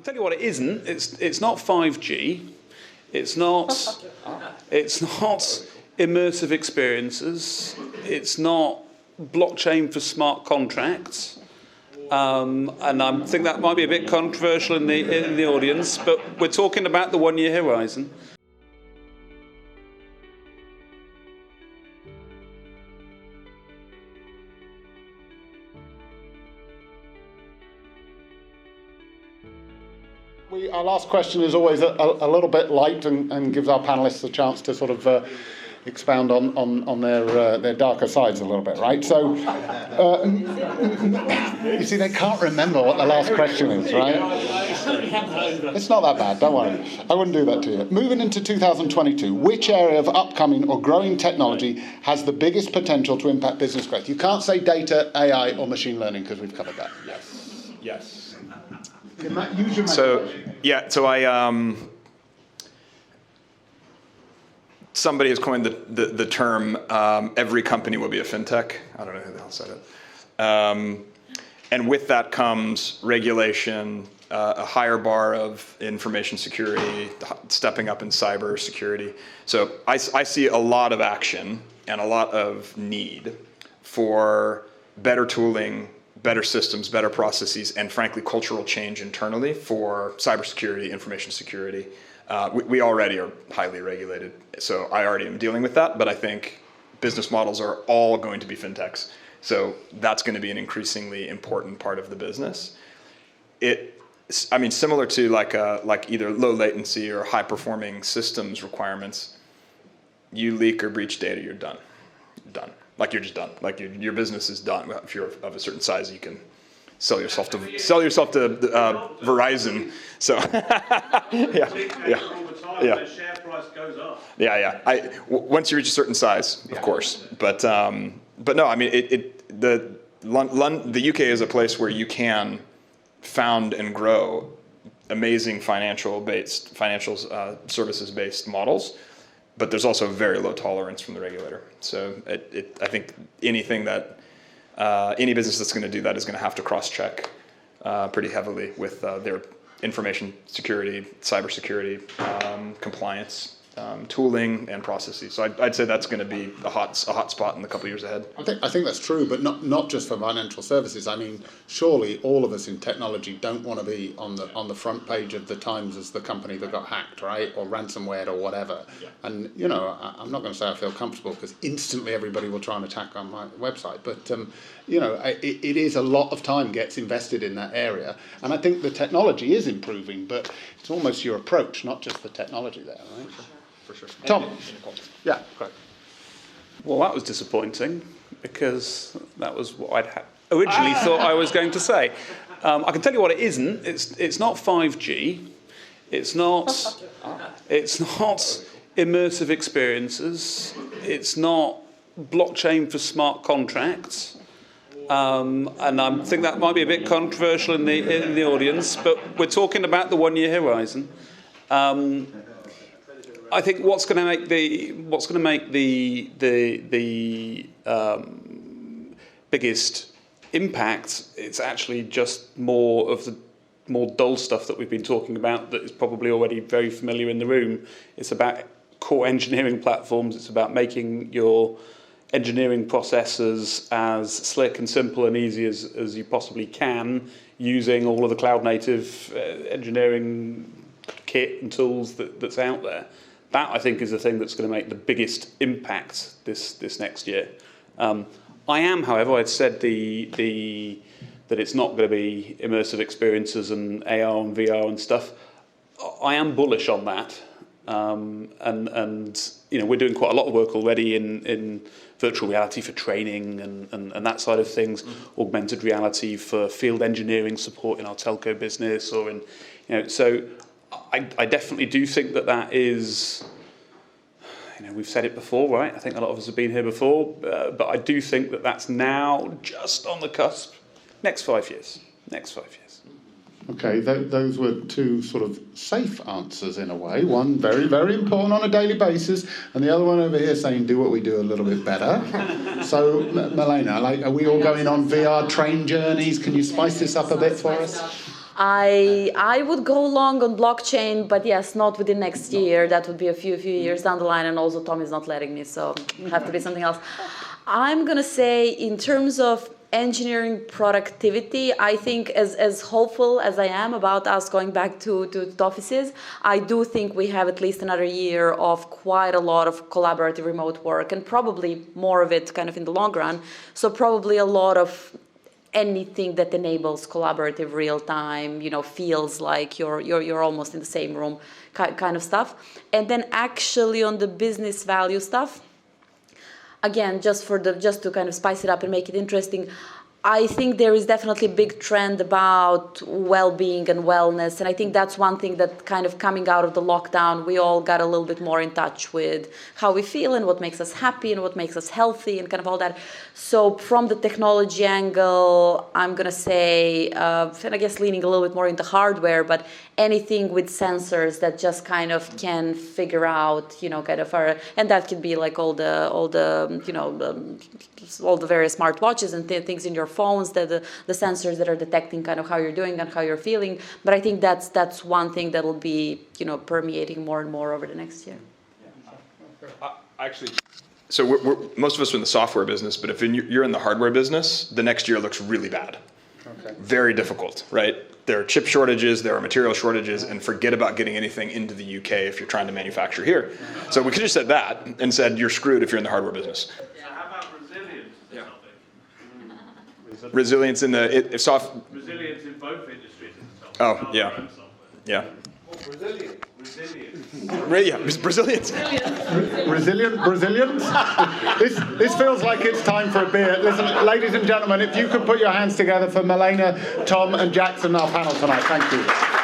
can tell you what it isn't. It's not 5G. It's not immersive experiences. It's not blockchain for smart contracts. And I think that might be a bit controversial in the audience, but we're talking about the 1-year horizon. Our last question is always a little bit light and gives our panellists a chance to sort of expound on their darker sides a little bit, right? So, you see, they can't remember what the last question is, right? It's not that bad, don't worry. I wouldn't do that to you. Moving into 2022, which area of upcoming or growing technology has the biggest potential to impact business growth? You can't say data, AI, or machine learning because we've covered that. Yes. So somebody has coined the term every company will be a fintech. I don't know who the hell said it. And with that comes regulation, a higher bar of information security, stepping up in cyber security. So I see a lot of action and a lot of need for better tooling, better systems, better processes, and frankly, cultural change internally for cybersecurity, information security. We already are highly regulated, so I already am dealing with that, but I think business models are all going to be fintechs. So that's going to be an increasingly important part of the business. Similar to like either low latency or high performing systems requirements, you leak or breach data, you're done. Like you're just done. Like your business is done. If you're of a certain size, you can sell yourself to Verizon. So yeah. Share price goes up. Yeah. Once you reach a certain size, of course. But no. I mean, the UK is a place where you can found and grow amazing financial services based models. But there's also very low tolerance from the regulator. So I think anything that any business that's going to do that is going to have to cross-check pretty heavily with their information security, cybersecurity, compliance, tooling, and processes. So I'd say that's going to be a hot spot in the couple of years ahead. I think that's true, but not just for financial services. I mean, surely all of us in technology don't want to be on the front page of the Times as the company that got hacked, right, or ransomware or whatever. Yeah. And I'm not going to say I feel comfortable because instantly everybody will try and attack on my website. But it is a lot of time gets invested in that area, and I think the technology is improving, but it's almost your approach, not just the technology there, right? For sure. Tom? Yeah, great. Well, that was disappointing because that was what I'd originally thought I was going to say. I can tell you what it isn't. It's not 5G. It's not immersive experiences. It's not blockchain for smart contracts. And I think that might be a bit controversial in the audience, but we're talking about the 1-year horizon. I think what's going to make the biggest impact, it's actually just more of the more dull stuff that we've been talking about that is probably already very familiar in the room. It's about core engineering platforms. It's about making your engineering processes as slick and simple and easy as you possibly can, using all of the cloud native engineering kit and tools that's out there. That, I think, is the thing that's going to make the biggest impact this next year. I am, however, I'd said that it's not going to be immersive experiences and AR and VR and stuff. I am bullish on that, and we're doing quite a lot of work already in virtual reality for training and that side of things, augmented reality for field engineering support in our telco business, or so. I definitely do think that is, we've said it before, right? I think a lot of us have been here before, but I do think that's now just on the cusp. Next 5 years. Okay, those were two sort of safe answers in a way. One very, very important on a daily basis, and the other one over here saying do what we do a little bit better. So, Milena, are we all going on VR train journeys? Can you spice this up a bit for us? I would go long on blockchain, but yes, not within next year. That would be a few years down the line, and also Tom is not letting me, so it'll have to be something else. I'm gonna say, in terms of engineering productivity, I think as hopeful as I am about us going back to offices, I do think we have at least another year of quite a lot of collaborative remote work, and probably more of it kind of in the long run. So probably a lot of anything that enables collaborative real time, feels like you're almost in the same room kind of stuff. And then actually on the business value stuff, again, just to kind of spice it up and make it interesting, I think there is definitely a big trend about well-being and wellness, and I think that's one thing that kind of coming out of the lockdown, we all got a little bit more in touch with how we feel and what makes us happy and what makes us healthy and kind of all that. So from the technology angle, I'm gonna say, and I guess leaning a little bit more into hardware, but anything with sensors that just kind of can figure out, kind of and that could be like all the various smartwatches and things in your phones, that the sensors that are detecting kind of how you're doing and how you're feeling. But I think that's one thing that will be permeating more and more over the next year. Actually, so we're most of us are in the software business, but if you're in the hardware business, the next year looks really bad. Okay. Very difficult, right? There are chip shortages, there are material shortages, and forget about getting anything into the UK if you're trying to manufacture here. So we could have just said that and said you're screwed if you're in the hardware business. Resilience in resilience in both industries. Oh, yeah. Yeah. Resilience. Resilient Brazilians? This feels like it's time for a beer. Listen, ladies and gentlemen, if you could put your hands together for Milena, Tom, and Jackson, our panel tonight. Thank you.